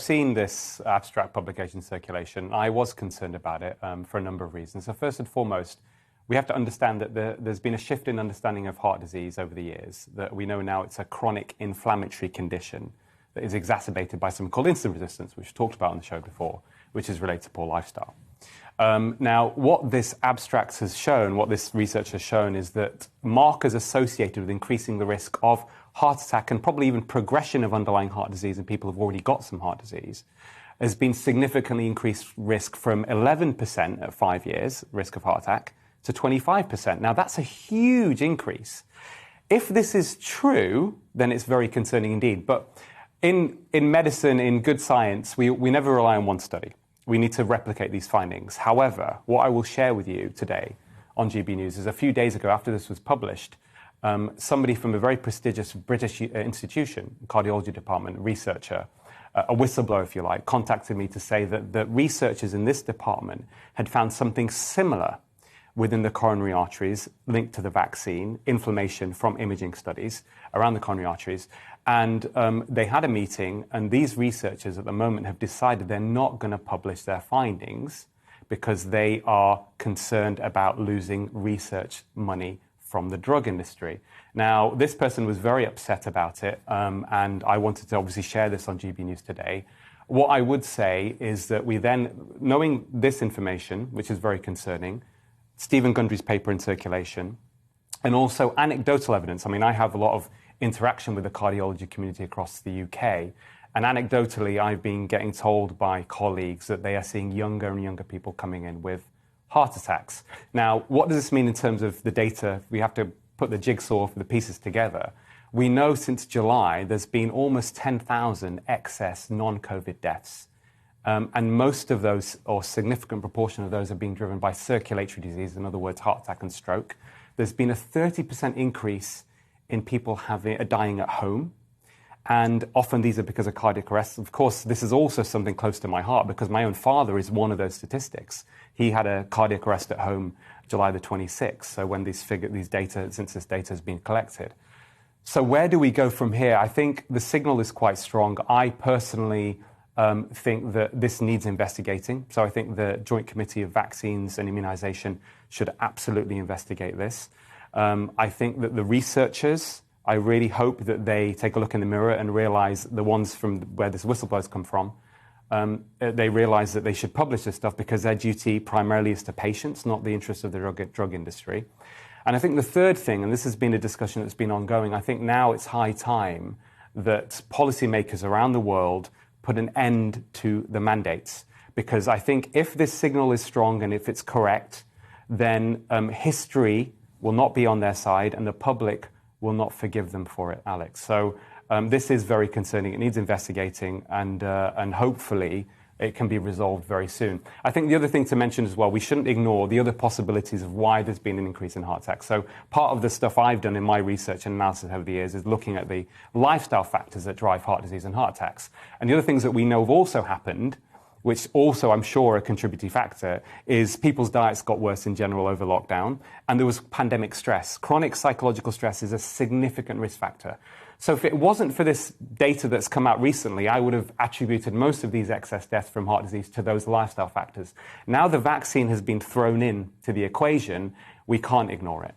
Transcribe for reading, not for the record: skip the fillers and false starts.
Seen this abstract publication circulation. I was concerned about it for a number of reasons. So first and foremost, we have to understand that there's been a shift in understanding of heart disease over the years, that we know now it's a chronic inflammatory condition that is exacerbated by something called insulin resistance, which we talked about on the show before, which is related to poor lifestyle. Now, what this abstract has shown, what this research has shown, is that markers associated with increasing the risk of heart attack and probably even progression of underlying heart disease in people who've already got some heart disease has been significantly increased risk from 11% at 5 years, risk of heart attack, to 25%. Now, that's a huge increase. If this is true, then it's very concerning indeed. But in medicine, in good science, we never rely on one study. We need to replicate these findings. However, what I will share with you today on GB News is a few days ago, after this was published, somebody from a very prestigious British institution, cardiology department, researcher, a whistleblower, if you like, contacted me to say that the researchers in this department had found something similar within the coronary arteries linked to the vaccine, inflammation from imaging studies around the coronary arteries. And they had a meeting, and these researchers at the moment have decided they're not going to publish their findings because they are concerned about losing research money from the drug industry. Now, this person was very upset about it, and I wanted to obviously share this on GB News today. What I would say is that we then, knowing this information, which is very concerning, Stephen Gundry's paper in circulation, and also anecdotal evidence. I mean, I have a lot of interaction with the cardiology community across the UK, and anecdotally, I've been getting told by colleagues that they are seeing younger and younger people coming in with heart attacks. Now, what does this mean in terms of the data? We have to put the jigsaw for the pieces together. We know since July there's been almost 10,000 excess non-COVID deaths. And most of those, or significant proportion of those, are being driven by circulatory disease, in other words, heart attack and stroke. There's been a 30% increase in people dying at home. And often these are because of cardiac arrest. Of course, this is also something close to my heart because my own father is one of those statistics. He had a cardiac arrest at home July the 26th, so when since this data has been collected. So where do we go from here? I think the signal is quite strong. I personally think that this needs investigating. So I think the Joint Committee of Vaccines and Immunisation should absolutely investigate this. I think that the researchers, I really hope that they take a look in the mirror and realise, the ones from where this whistleblowers come from, they realise that they should publish this stuff because their duty primarily is to patients, not the interests of the drug industry. And I think the third thing, and this has been a discussion that's been ongoing, I think now it's high time that policymakers around the world put an end to the mandates. Because I think if this signal is strong and if it's correct, then history will not be on their side and the public will not forgive them for it, Alex. So this is very concerning. It needs investigating, and hopefully it can be resolved very soon. I think the other thing to mention as well, we shouldn't ignore the other possibilities of why there's been an increase in heart attacks. So part of the stuff I've done in my research and analysis over the years is looking at the lifestyle factors that drive heart disease and heart attacks. And the other things that we know have also happened, which also I'm sure are a contributing factor, is people's diets got worse in general over lockdown, and there was pandemic stress. Chronic psychological stress is a significant risk factor. So if it wasn't for this data that's come out recently, I would have attributed most of these excess deaths from heart disease to those lifestyle factors. Now the vaccine has been thrown in to the equation, we can't ignore it.